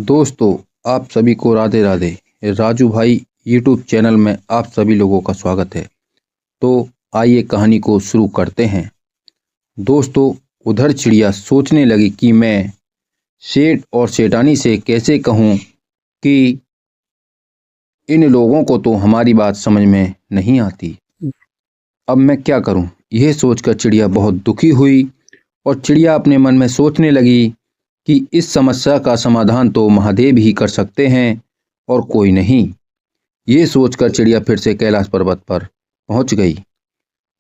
दोस्तों, आप सभी को राधे राधे। राजू भाई यूट्यूब चैनल में आप सभी लोगों का स्वागत है। तो आइए कहानी को शुरू करते हैं। दोस्तों, उधर चिड़िया सोचने लगी कि मैं सेठ और सेठानी से कैसे कहूँ कि इन लोगों को तो हमारी बात समझ में नहीं आती। अब मैं क्या करूँ? यह सोचकर चिड़िया बहुत दुखी हुई और चिड़िया अपने मन में सोचने लगी कि इस समस्या का समाधान तो महादेव ही कर सकते हैं और कोई नहीं। ये सोचकर चिड़िया फिर से कैलाश पर्वत पर पहुंच गई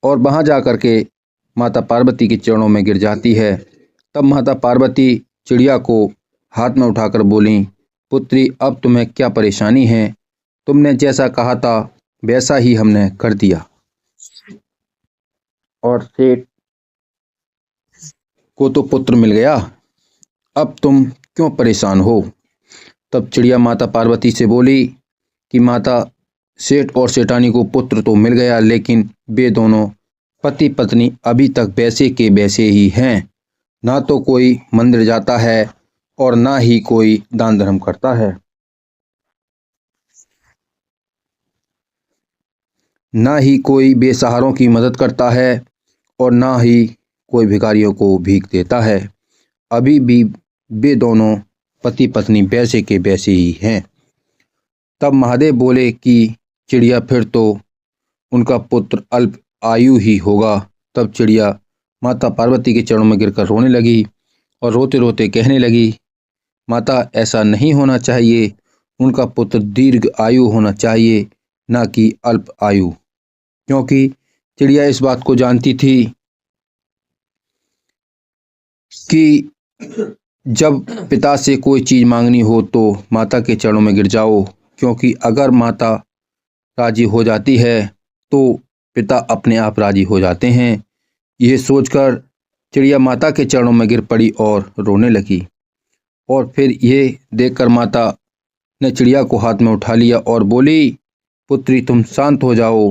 और वहां जाकर के माता पार्वती के चरणों में गिर जाती है। तब माता पार्वती चिड़िया को हाथ में उठाकर बोली, पुत्री, अब तुम्हें क्या परेशानी है? तुमने जैसा कहा था वैसा ही हमने कर दिया और सेठ को तो पुत्र मिल गया। अब तुम क्यों परेशान हो? तब चिड़िया माता पार्वती से बोली कि माता, सेठ और सेठानी को पुत्र तो मिल गया, लेकिन वे दोनों पति पत्नी अभी तक वैसे के वैसे ही हैं। ना तो कोई मंदिर जाता है और ना ही कोई दान धर्म करता है, ना ही कोई बेसहारों की मदद करता है और ना ही कोई भिखारियों को भीख देता है। अभी भी वे दोनों पति पत्नी वैसे के वैसे ही हैं। तब महादेव बोले कि चिड़िया, फिर तो उनका पुत्र अल्प आयु ही होगा। तब चिड़िया माता पार्वती के चरणों में गिरकर रोने लगी और रोते रोते कहने लगी, माता, ऐसा नहीं होना चाहिए। उनका पुत्र दीर्घ आयु होना चाहिए, ना कि अल्प आयु। क्योंकि चिड़िया इस बात को जानती थी कि जब पिता से कोई चीज मांगनी हो तो माता के चरणों में गिर जाओ, क्योंकि अगर माता राजी हो जाती है तो पिता अपने आप राजी हो जाते हैं। यह सोचकर चिड़िया माता के चरणों में गिर पड़ी और रोने लगी। और फिर ये देखकर माता ने चिड़िया को हाथ में उठा लिया और बोली, पुत्री, तुम शांत हो जाओ।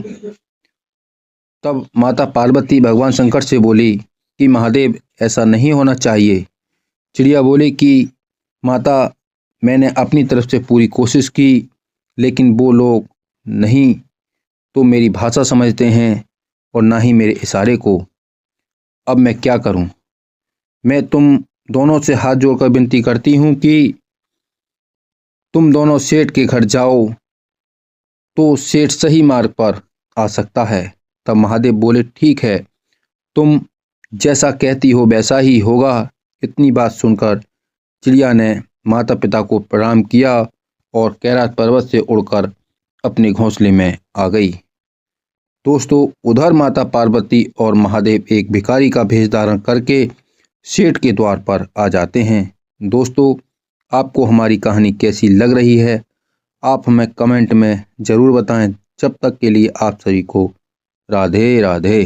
तब माता पार्वती भगवान शंकर से बोली कि महादेव, ऐसा नहीं होना चाहिए। चिड़िया बोली कि माता, मैंने अपनी तरफ से पूरी कोशिश की, लेकिन वो लोग नहीं तो मेरी भाषा समझते हैं और ना ही मेरे इशारे को। अब मैं क्या करूं? मैं तुम दोनों से हाथ जोड़कर विनती करती हूं कि तुम दोनों सेठ के घर जाओ तो सेठ सही मार्ग पर आ सकता है। तब महादेव बोले, ठीक है, तुम जैसा कहती हो वैसा ही होगा। इतनी बात सुनकर चिड़िया ने माता पिता को प्रणाम किया और कैलाश पर्वत से उड़कर अपने घोंसले में आ गई। दोस्तों, उधर माता पार्वती और महादेव एक भिखारी का भेष धारण करके सेठ के द्वार पर आ जाते हैं। दोस्तों, आपको हमारी कहानी कैसी लग रही है? आप हमें कमेंट में ज़रूर बताएं। जब तक के लिए आप सभी को राधे राधे।